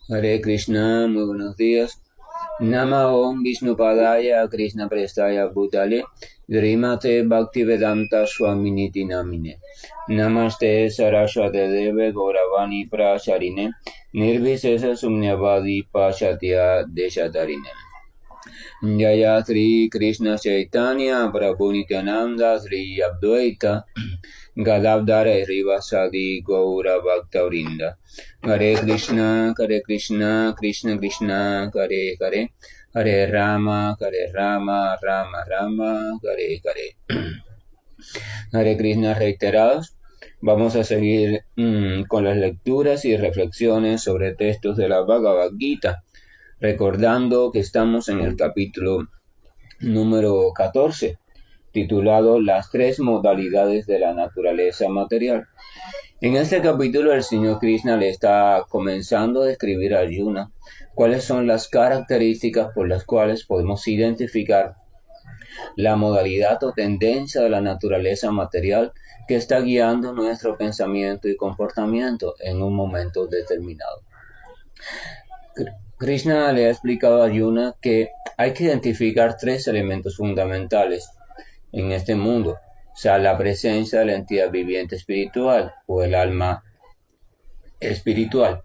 Hare Krishna, muy buenos días. Nama Om Vishnupadaya Krishna Prestaya Bhutale Srimate Bhaktivedanta Swaminiti Namine Namaste Saraswate Deve Gauravani Pracharine Nirvisesa Sumnyavadi Pachatya Deshatarine Jaya Sri Krishna Chaitanya Prabhu Nityananda Sri Advaita Gadadhara Rivasadi Gaura Bhaktavrinda Hare Krishna, Krishna Krishna, Hare Hare, Hare Rama, Rama Rama, Hare Hare. Hare Krishna reiterados. Vamos a seguir con las lecturas y reflexiones sobre textos de la Bhagavad Gita, recordando que estamos en el capítulo número 14, titulado Las tres modalidades de la naturaleza material. En este capítulo el Señor Krishna le está comenzando a describir a Arjuna cuáles son las características por las cuales podemos identificar la modalidad o tendencia de la naturaleza material que está guiando nuestro pensamiento y comportamiento en un momento determinado. Krishna le ha explicado a Arjuna que hay que identificar tres elementos fundamentales en este mundo, o sea, la presencia de la entidad viviente espiritual o el alma espiritual,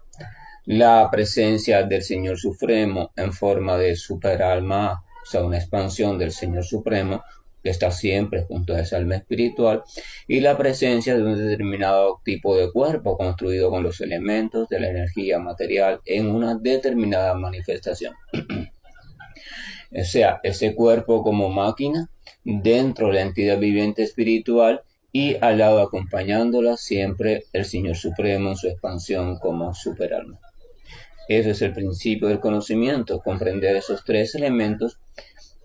la presencia del Señor Supremo en forma de superalma, o sea, una expansión del Señor Supremo que está siempre junto a esa alma espiritual, y la presencia de un determinado tipo de cuerpo construido con los elementos de la energía material en una determinada manifestación. O sea, ese cuerpo como máquina dentro de la entidad viviente espiritual y al lado acompañándola siempre el Señor Supremo en su expansión como superalma. Ese es el principio del conocimiento, comprender esos tres elementos,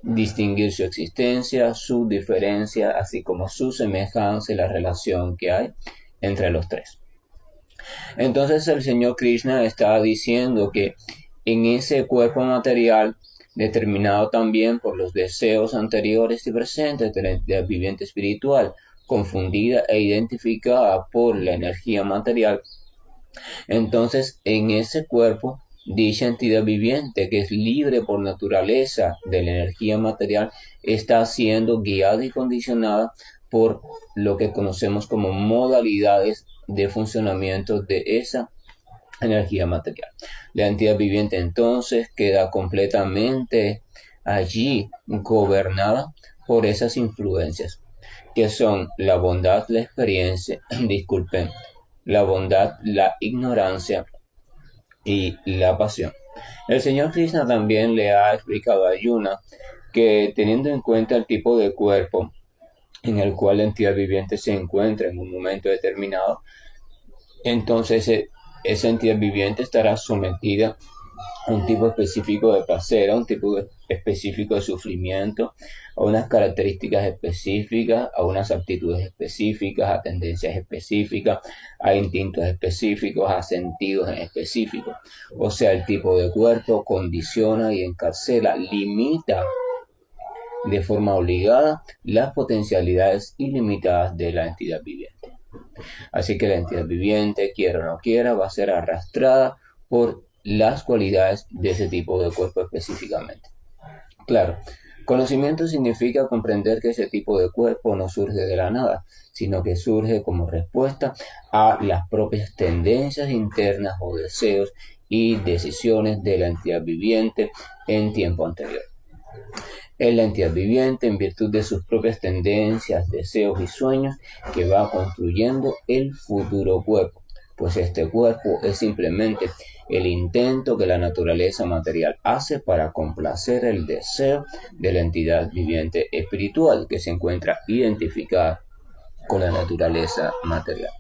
distinguir su existencia, su diferencia, así como su semejanza y la relación que hay entre los tres. Entonces el Señor Krishna está diciendo que en ese cuerpo material, determinado también por los deseos anteriores y presentes de la entidad viviente espiritual, confundida e identificada por la energía material, entonces en ese cuerpo, dicha entidad viviente que es libre por naturaleza de la energía material, está siendo guiada y condicionada por lo que conocemos como modalidades de funcionamiento de esa energía material. La entidad viviente entonces queda completamente allí gobernada por esas influencias, que son la bondad, la experiencia, disculpen, la bondad, la ignorancia y la pasión. El Señor Krishna también le ha explicado a Yuna que teniendo en cuenta el tipo de cuerpo en el cual la entidad viviente se encuentra en un momento determinado, entonces esa entidad viviente estará sometida a un tipo específico de placer, a un tipo específico de sufrimiento, a unas características específicas, a unas aptitudes específicas, a tendencias específicas, a instintos específicos, a sentidos en específico. O sea, el tipo de cuerpo condiciona y encarcela, limita de forma obligada las potencialidades ilimitadas de la entidad viviente. Así que la entidad viviente, quiera o no quiera, va a ser arrastrada por las cualidades de ese tipo de cuerpo específicamente. Claro, conocimiento significa comprender que ese tipo de cuerpo no surge de la nada, sino que surge como respuesta a las propias tendencias internas o deseos y decisiones de la entidad viviente en tiempo anterior. Es la entidad viviente, en virtud de sus propias tendencias, deseos y sueños, que va construyendo el futuro cuerpo, pues este cuerpo es simplemente el intento que la naturaleza material hace para complacer el deseo de la entidad viviente espiritual que se encuentra identificada con la naturaleza material.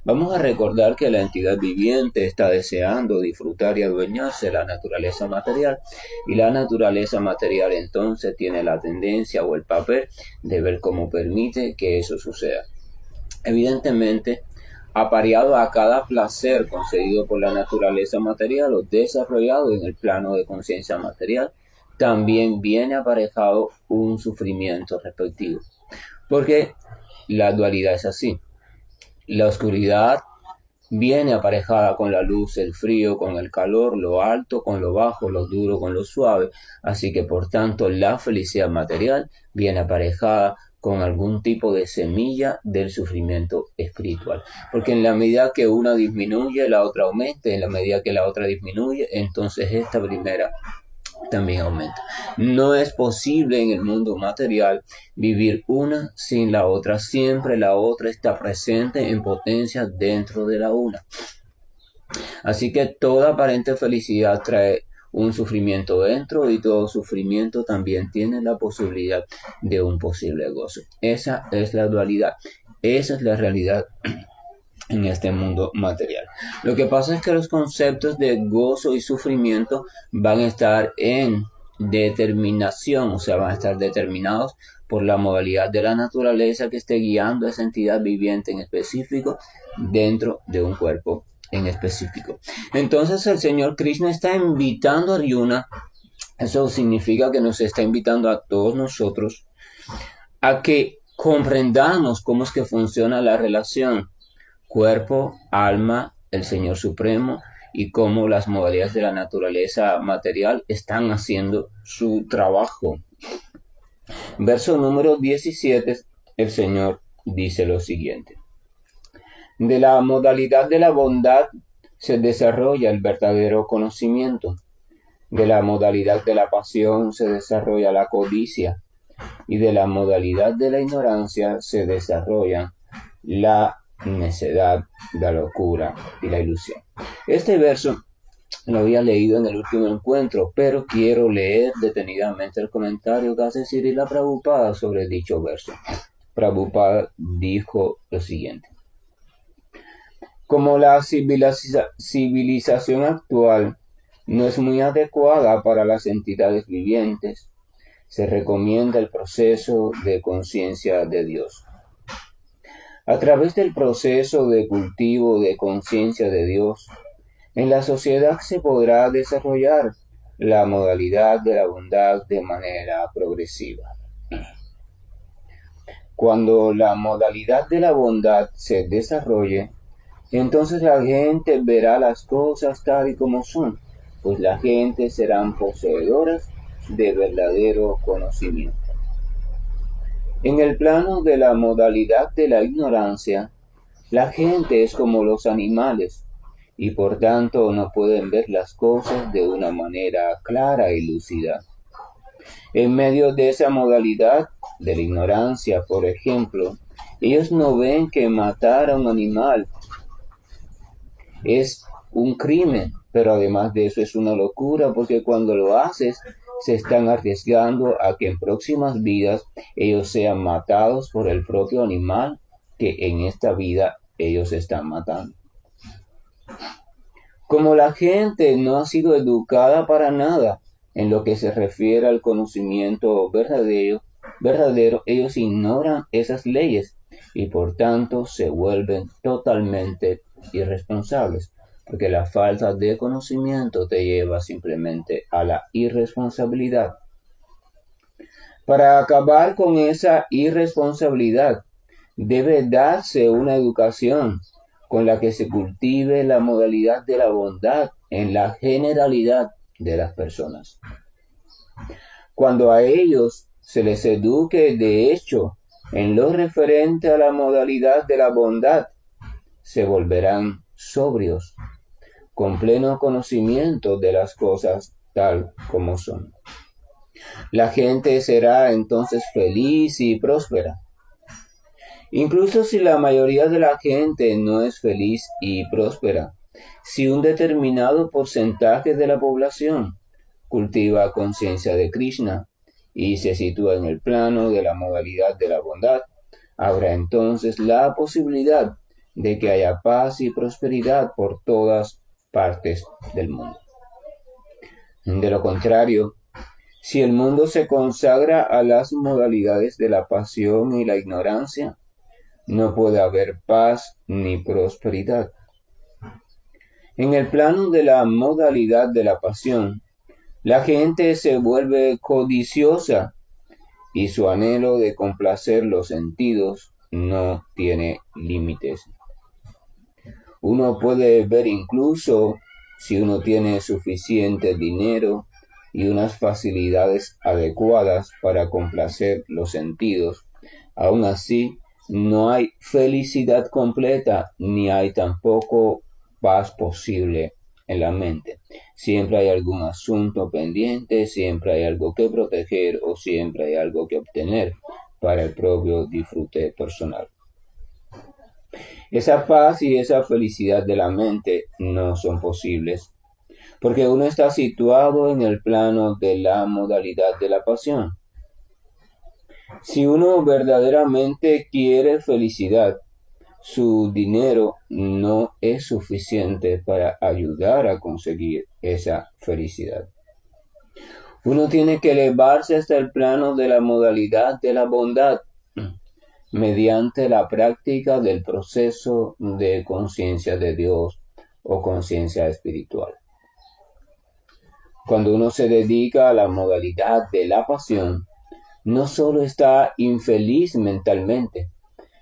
Vamos a recordar que la entidad viviente está deseando disfrutar y adueñarse de la naturaleza material, y la naturaleza material entonces tiene la tendencia o el papel de ver cómo permite que eso suceda. Evidentemente, apareado a cada placer concedido por la naturaleza material o desarrollado en el plano de conciencia material, también viene aparejado un sufrimiento respectivo. Porque la dualidad es así. La oscuridad viene aparejada con la luz, el frío, con el calor, lo alto con lo bajo, lo duro con lo suave. Así que por tanto la felicidad material viene aparejada con algún tipo de semilla del sufrimiento espiritual. Porque en la medida que una disminuye, la otra aumenta, en la medida que la otra disminuye, entonces esta primera también aumenta. No es posible en el mundo material vivir una sin la otra. Siempre la otra está presente en potencia dentro de la una. Así que toda aparente felicidad trae un sufrimiento dentro y todo sufrimiento también tiene la posibilidad de un posible gozo. Esa es la dualidad. Esa es la realidad en este mundo material. Lo que pasa es que los conceptos de gozo y sufrimiento van a estar en determinación, o sea, van a estar determinados por la modalidad de la naturaleza que esté guiando a esa entidad viviente en específico dentro de un cuerpo en específico. Entonces el Señor Krishna está invitando a Arjuna, eso significa que nos está invitando a todos nosotros a que comprendamos cómo es que funciona la relación cuerpo, alma, el Señor Supremo y cómo las modalidades de la naturaleza material están haciendo su trabajo. Verso número 17, el Señor dice lo siguiente. De la modalidad de la bondad se desarrolla el verdadero conocimiento. De la modalidad de la pasión se desarrolla la codicia. Y de la modalidad de la ignorancia se desarrolla la necedad, la locura y la ilusión. Este verso lo había leído en el último encuentro, pero quiero leer detenidamente el comentario que hace Srila Prabhupada sobre dicho verso. Prabhupada dijo lo siguiente. Como la civilización actual no es muy adecuada para las entidades vivientes, se recomienda el proceso de conciencia de Dios. A través del proceso de cultivo de conciencia de Dios, en la sociedad se podrá desarrollar la modalidad de la bondad de manera progresiva. Cuando la modalidad de la bondad se desarrolle, entonces la gente verá las cosas tal y como son, pues la gente serán poseedoras de verdadero conocimiento. En el plano de la modalidad de la ignorancia, la gente es como los animales y por tanto no pueden ver las cosas de una manera clara y lúcida. En medio de esa modalidad de la ignorancia, por ejemplo, ellos no ven que matar a un animal es un crimen, pero además de eso es una locura porque cuando lo haces se están arriesgando a que en próximas vidas ellos sean matados por el propio animal que en esta vida ellos están matando. Como la gente no ha sido educada para nada en lo que se refiere al conocimiento verdadero, ellos ignoran esas leyes y por tanto se vuelven totalmente irresponsables, porque la falta de conocimiento te lleva simplemente a la irresponsabilidad. Para acabar con esa irresponsabilidad, debe darse una educación con la que se cultive la modalidad de la bondad en la generalidad de las personas. Cuando a ellos se les eduque de hecho en lo referente a la modalidad de la bondad, se volverán sobrios, con pleno conocimiento de las cosas tal como son. La gente será entonces feliz y próspera. Incluso si la mayoría de la gente no es feliz y próspera, si un determinado porcentaje de la población cultiva conciencia de Krishna y se sitúa en el plano de la modalidad de la bondad, habrá entonces la posibilidad de que haya paz y prosperidad por todas partes del mundo. De lo contrario, si el mundo se consagra a las modalidades de la pasión y la ignorancia, no puede haber paz ni prosperidad. En el plano de la modalidad de la pasión, la gente se vuelve codiciosa y su anhelo de complacer los sentidos no tiene límites. Uno puede ver incluso si uno tiene suficiente dinero y unas facilidades adecuadas para complacer los sentidos. Aún así, no hay felicidad completa ni hay tampoco paz posible en la mente. Siempre hay algún asunto pendiente, siempre hay algo que proteger o siempre hay algo que obtener para el propio disfrute personal. Esa paz y esa felicidad de la mente no son posibles, porque uno está situado en el plano de la modalidad de la pasión. Si uno verdaderamente quiere felicidad, su dinero no es suficiente para ayudar a conseguir esa felicidad. Uno tiene que elevarse hasta el plano de la modalidad de la bondad mediante la práctica del proceso de conciencia de Dios o conciencia espiritual. Cuando uno se dedica a la modalidad de la pasión, no solo está infeliz mentalmente,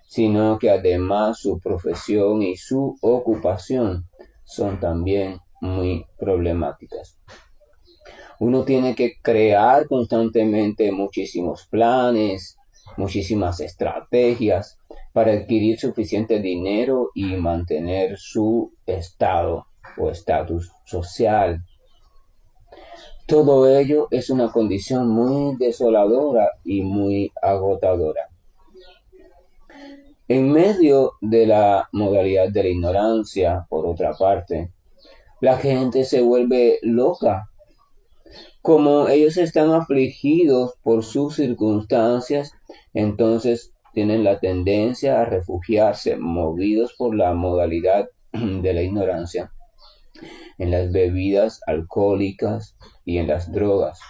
sino que además su profesión y su ocupación son también muy problemáticas. Uno tiene que crear constantemente muchísimos planes, muchísimas estrategias para adquirir suficiente dinero y mantener su estado o estatus social. Todo ello es una condición muy desoladora y muy agotadora. En medio de la modalidad de la ignorancia, por otra parte, la gente se vuelve loca. Como ellos están afligidos por sus circunstancias, entonces tienen la tendencia a refugiarse, movidos por la modalidad de la ignorancia, en las bebidas alcohólicas y en las drogas.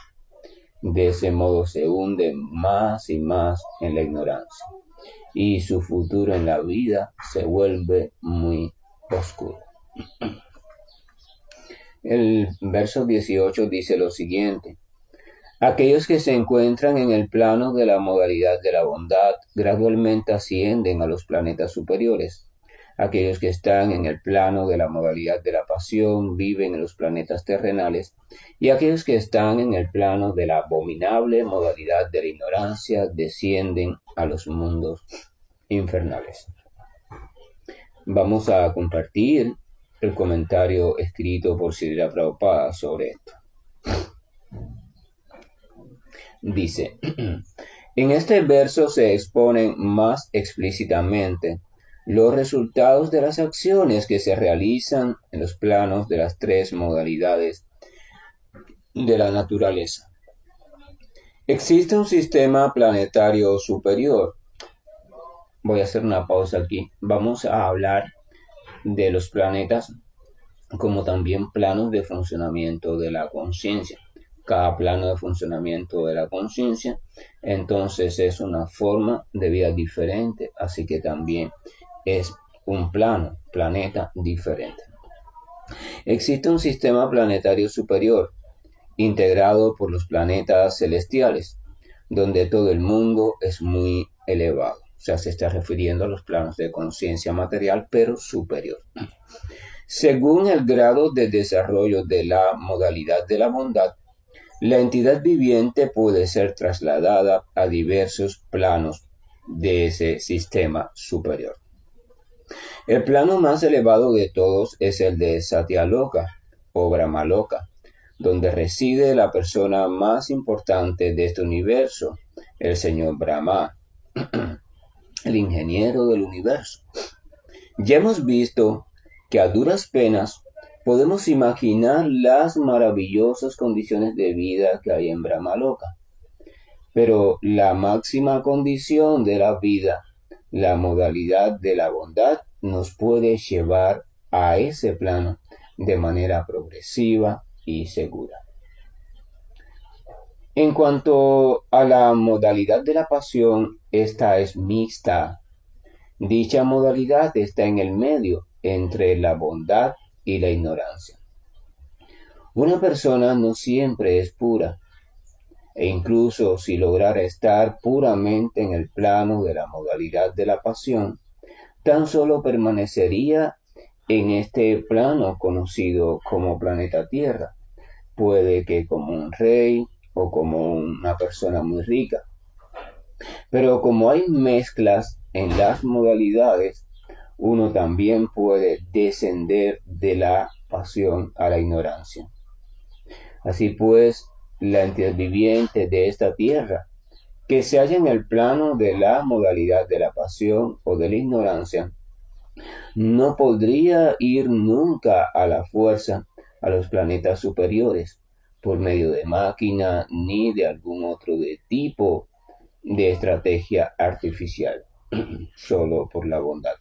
De ese modo se hunden más y más en la ignorancia y su futuro en la vida se vuelve muy oscuro. El verso 18 dice lo siguiente: aquellos que se encuentran en el plano de la modalidad de la bondad gradualmente ascienden a los planetas superiores. Aquellos que están en el plano de la modalidad de la pasión viven en los planetas terrenales, y aquellos que están en el plano de la abominable modalidad de la ignorancia descienden a los mundos infernales. Vamos a compartir el comentario escrito por Srila Prabhupada sobre esto. Dice: en este verso se exponen más explícitamente los resultados de las acciones que se realizan en los planos de las tres modalidades de la naturaleza. Existe un sistema planetario superior. Voy a hacer una pausa aquí. Vamos a hablar de los planetas como también planos de funcionamiento de la conciencia. Cada plano de funcionamiento de la conciencia, entonces es una forma de vida diferente, así que también es un planeta diferente. Existe un sistema planetario superior, integrado por los planetas celestiales, donde todo el mundo es muy elevado. O sea, se está refiriendo a los planos de conciencia material, pero superior. Según el grado de desarrollo de la modalidad de la bondad, la entidad viviente puede ser trasladada a diversos planos de ese sistema superior. El plano más elevado de todos es el de Satyaloka o Brahmaloka, donde reside la persona más importante de este universo, el señor Brahma, el ingeniero del universo. Ya hemos visto que a duras penas podemos imaginar las maravillosas condiciones de vida que hay en Brahmaloka. Pero la máxima condición de la vida, la modalidad de la bondad, nos puede llevar a ese plano de manera progresiva y segura. En cuanto a la modalidad de la pasión, esta es mixta. Dicha modalidad está en el medio entre la bondad y la ignorancia. Una persona no siempre es pura, e incluso si lograra estar puramente en el plano de la modalidad de la pasión, tan solo permanecería en este plano conocido como planeta Tierra. Puede que como un rey o como una persona muy rica. Pero como hay mezclas en las modalidades, uno también puede descender de la pasión a la ignorancia. Así pues, la entidad viviente de esta tierra, que se halla en el plano de la modalidad de la pasión o de la ignorancia, no podría ir nunca a la fuerza a los planetas superiores por medio de máquina ni de algún otro tipo de estrategia artificial, solo por la bondad.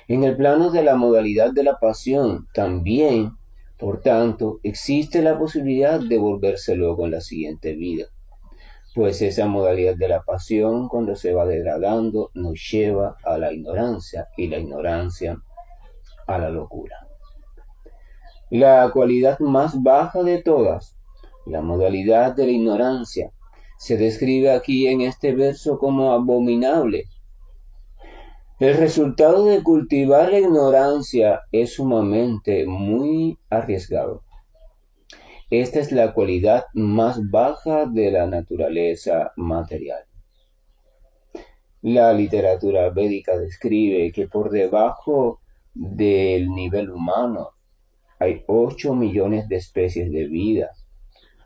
En el plano de la modalidad de la pasión, también, por tanto, existe la posibilidad de volverse luego en la siguiente vida, pues esa modalidad de la pasión, cuando se va degradando, nos lleva a la ignorancia y la ignorancia a la locura. La cualidad más baja de todas, la modalidad de la ignorancia, se describe aquí en este verso como abominable. El resultado de cultivar la ignorancia es sumamente muy arriesgado. Esta es la cualidad más baja de la naturaleza material. La literatura védica describe que por debajo del nivel humano hay 8 millones de especies de vida,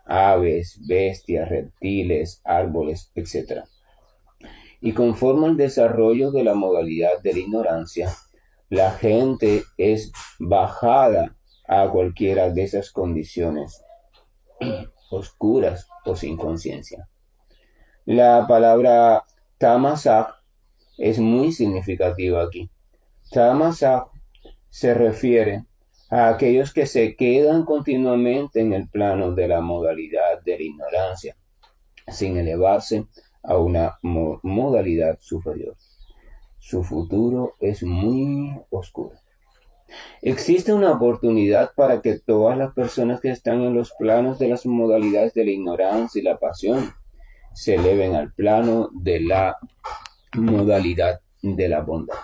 aves, bestias, reptiles, árboles, etc. Y conforme al desarrollo de la modalidad de la ignorancia, la gente es bajada a cualquiera de esas condiciones oscuras o sin conciencia. La palabra tamasaj es muy significativa aquí. Tamasaj se refiere a aquellos que se quedan continuamente en el plano de la modalidad de la ignorancia, sin elevarse a una modalidad superior. Su futuro es muy oscuro. Existe una oportunidad para que todas las personas que están en los planos de las modalidades de la ignorancia y la pasión se eleven al plano de la modalidad de la bondad.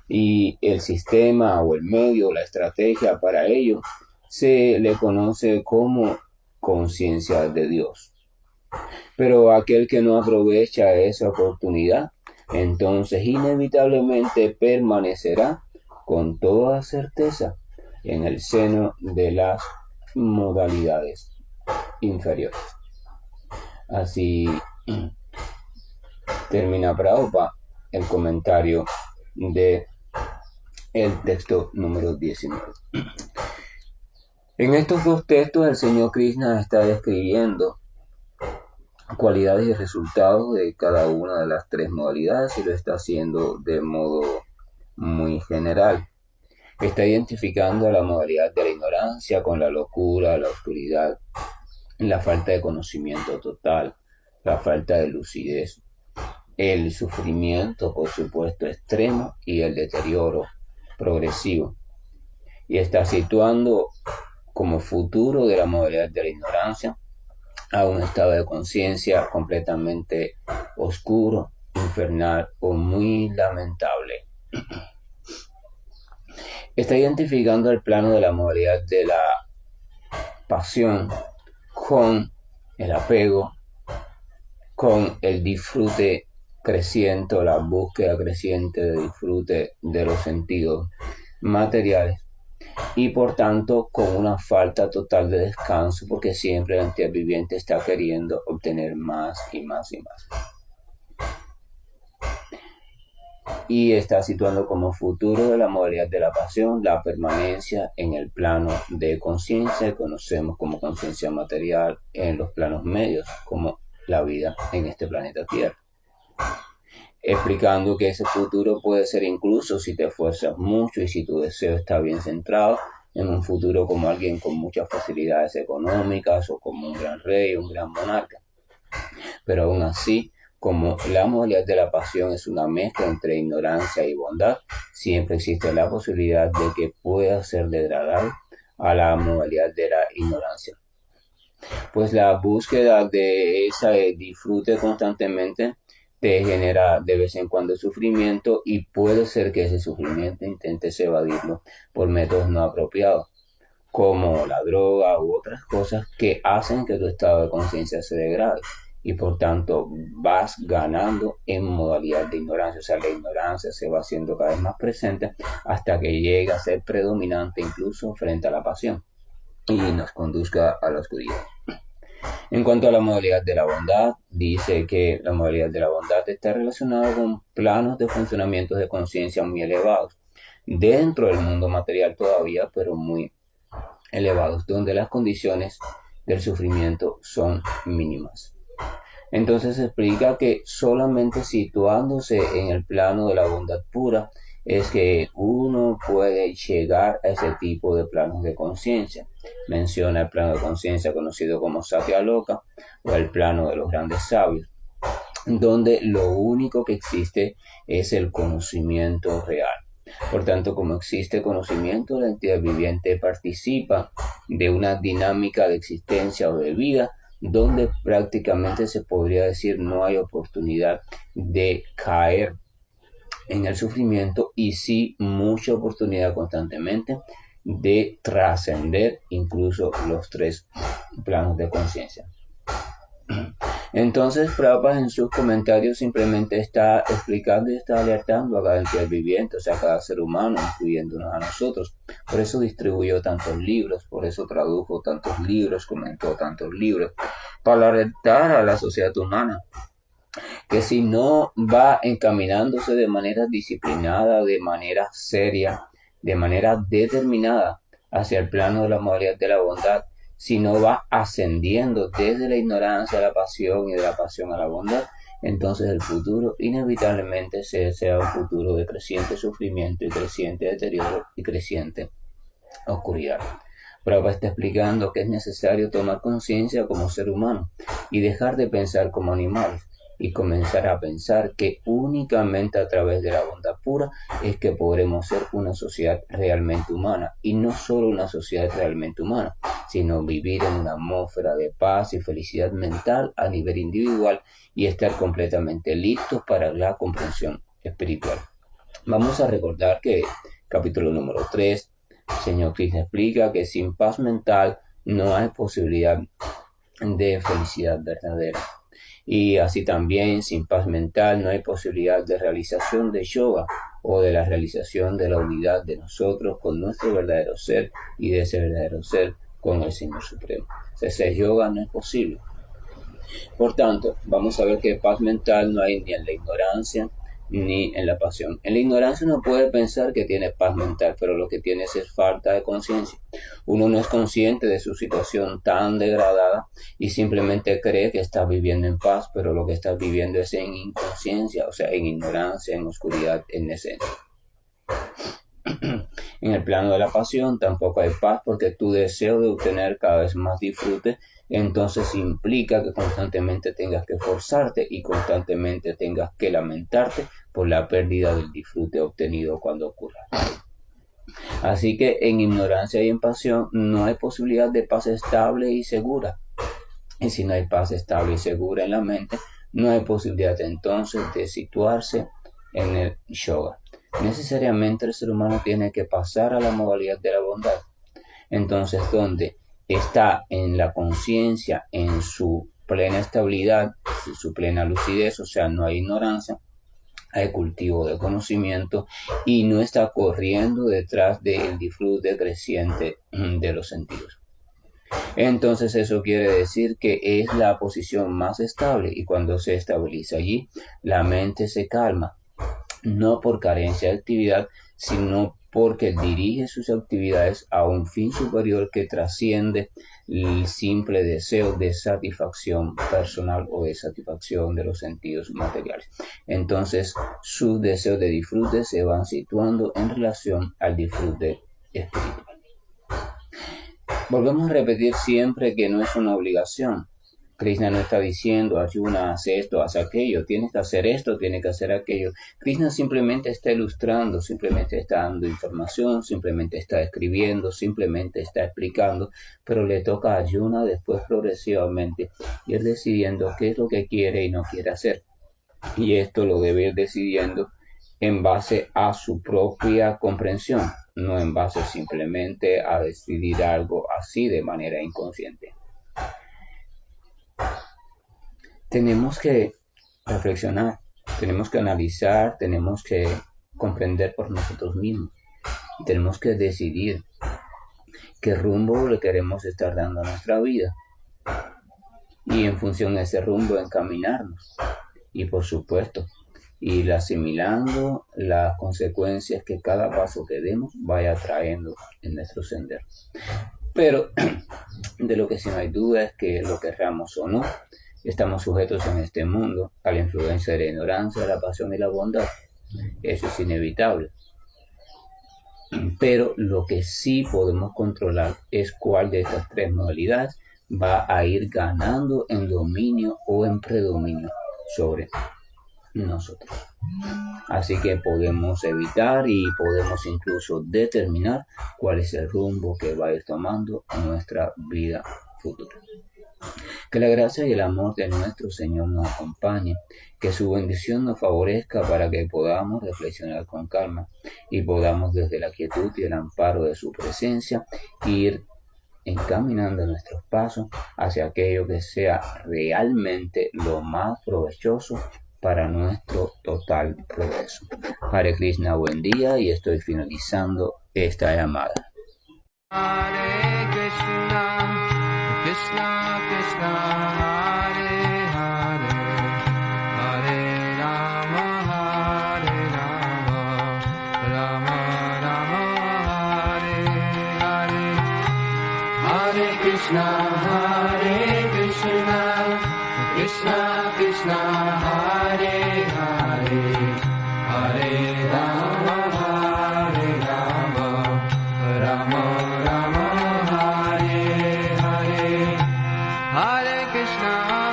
Y el sistema o el medio, la estrategia para ello, se le conoce como conciencia de Dios. Pero aquel que no aprovecha esa oportunidad, entonces inevitablemente permanecerá con toda certeza en el seno de las modalidades inferiores. Así termina Prabhupada el comentario de el texto número 19. En estos dos textos el Señor Krishna está describiendo cualidades y resultados de cada una de las tres modalidades y lo está haciendo de modo muy general. Está identificando la modalidad de la ignorancia con la locura, la oscuridad, la falta de conocimiento total, la falta de lucidez, el sufrimiento, por supuesto, extremo y el deterioro progresivo. Y está situando como futuro de la modalidad de la ignorancia a un estado de conciencia completamente oscuro, infernal o muy lamentable. Está identificando el plano de la modalidad de la pasión con el apego, con el disfrute creciente o la búsqueda creciente de disfrute de los sentidos materiales y por tanto con una falta total de descanso porque siempre la entidad viviente está queriendo obtener más y más y más. Y está situando como futuro de la modalidad de la pasión la permanencia en el plano de conciencia que conocemos como conciencia material en los planos medios, como la vida en este planeta Tierra. Explicando que ese futuro puede ser incluso si te esfuerzas mucho y si tu deseo está bien centrado en un futuro como alguien con muchas facilidades económicas o como un gran rey, un gran monarca. Pero aún así, como la modalidad de la pasión es una mezcla entre ignorancia y bondad, siempre existe la posibilidad de que pueda ser degradado a la modalidad de la ignorancia. Pues la búsqueda de ese disfrute constantemente te genera de vez en cuando sufrimiento y puede ser que ese sufrimiento intentes evadirlo por métodos no apropiados, como la droga u otras cosas que hacen que tu estado de conciencia se degrade y por tanto vas ganando en modalidad de ignorancia, o sea, la ignorancia se va haciendo cada vez más presente hasta que llega a ser predominante incluso frente a la pasión y nos conduzca a la oscuridad. En cuanto a la modalidad de la bondad, dice que la modalidad de la bondad está relacionada con planos de funcionamiento de conciencia muy elevados, dentro del mundo material todavía, pero muy elevados, donde las condiciones del sufrimiento son mínimas. Entonces se explica que solamente situándose en el plano de la bondad pura es que uno puede llegar a ese tipo de planos de conciencia. Menciona el plano de conciencia conocido como Satya Loka o el plano de los grandes sabios, donde lo único que existe es el conocimiento real. Por tanto, como existe conocimiento, la entidad viviente participa de una dinámica de existencia o de vida donde prácticamente se podría decir no hay oportunidad de caer en el sufrimiento y sí mucha oportunidad constantemente de trascender incluso los tres planos de conciencia. Entonces, Prabhupada en sus comentarios simplemente está explicando y está alertando a cada entidad viviente, o sea, a cada ser humano, incluyéndonos a nosotros. Por eso distribuyó tantos libros, por eso tradujo tantos libros, comentó tantos libros, para alertar a la sociedad humana que si no va encaminándose de manera disciplinada, de manera seria, de manera determinada hacia el plano de la modalidad de la bondad, si no va ascendiendo desde la ignorancia a la pasión y de la pasión a la bondad, entonces el futuro inevitablemente será un futuro de creciente sufrimiento y creciente deterioro y creciente oscuridad. Prabhupada está explicando que es necesario tomar conciencia como ser humano y dejar de pensar como animales y comenzar a pensar que únicamente a través de la bondad pura es que podremos ser una sociedad realmente humana, y no solo una sociedad realmente humana, sino vivir en una atmósfera de paz y felicidad mental a nivel individual y estar completamente listos para la comprensión espiritual. Vamos a recordar que capítulo número 3, Señor Krishna explica que sin paz mental no hay posibilidad de felicidad verdadera. Y así también, sin paz mental, no hay posibilidad de realización de yoga o de la realización de la unidad de nosotros con nuestro verdadero ser y de ese verdadero ser con el Señor Supremo. Ese yoga no es posible. Por tanto, vamos a ver que paz mental no hay ni en la ignorancia ni en la pasión. En la ignorancia uno puede pensar que tiene paz mental, pero lo que tiene es falta de conciencia. Uno no es consciente de su situación tan degradada y simplemente cree que está viviendo en paz, pero lo que está viviendo es en inconsciencia, o sea, en ignorancia, en oscuridad, en esencia. En el plano de la pasión tampoco hay paz, porque tu deseo de obtener cada vez más disfrute entonces implica que constantemente tengas que forzarte y constantemente tengas que lamentarte por la pérdida del disfrute obtenido cuando ocurra. Así que en ignorancia y en pasión no hay posibilidad de paz estable y segura. Y si no hay paz estable y segura en la mente, no hay posibilidad entonces de situarse en el yoga. Necesariamente el ser humano tiene que pasar a la modalidad de la bondad. Entonces, donde está en la conciencia, en su plena estabilidad, en su plena lucidez, o sea, no hay ignorancia, hay cultivo de conocimiento y no está corriendo detrás del disfrute creciente de los sentidos. Entonces eso quiere decir que es la posición más estable, y cuando se estabiliza allí, la mente se calma, no por carencia de actividad, sino porque dirige sus actividades a un fin superior que trasciende el simple deseo de satisfacción personal o de satisfacción de los sentidos materiales. Entonces, sus deseos de disfrute se van situando en relación al disfrute espiritual. Volvemos a repetir siempre que no es una obligación. Krishna no está diciendo, Arjuna, haz esto, haz aquello, tienes que hacer esto, tienes que hacer aquello. Krishna simplemente está ilustrando, simplemente está dando información, simplemente está escribiendo, simplemente está explicando, pero le toca a Arjuna después progresivamente ir decidiendo qué es lo que quiere y no quiere hacer. Y esto lo debe ir decidiendo en base a su propia comprensión, no en base simplemente a decidir algo así de manera inconsciente. Tenemos que reflexionar, tenemos que analizar, tenemos que comprender por nosotros mismos y tenemos que decidir qué rumbo le queremos estar dando a nuestra vida y en función de ese rumbo encaminarnos y por supuesto ir asimilando las consecuencias que cada paso que demos vaya trayendo en nuestro sendero. Pero de lo que sí no hay duda es que lo querramos o no, estamos sujetos en este mundo a la influencia de la ignorancia, la pasión y la bondad. Eso es inevitable. Pero lo que sí podemos controlar es cuál de estas tres modalidades va a ir ganando en dominio o en predominio sobre nosotros. Así que podemos evitar y podemos incluso determinar cuál es el rumbo que va a ir tomando nuestra vida futura. Que la gracia y el amor de nuestro Señor nos acompañe, que su bendición nos favorezca para que podamos reflexionar con calma y podamos desde la quietud y el amparo de su presencia ir encaminando nuestros pasos hacia aquello que sea realmente lo más provechoso para nuestro total progreso. Hare Krishna, buen día, y estoy finalizando esta llamada. Hare Krishna, Krishna Krishna, Hare Hare, Hare Rama, Rama Rama, Hare Hare. Hare Krishna, Krishna Krishna, Hare Hare, Hare Rama, Rama Rama, Hare Hare. Hare Krishna.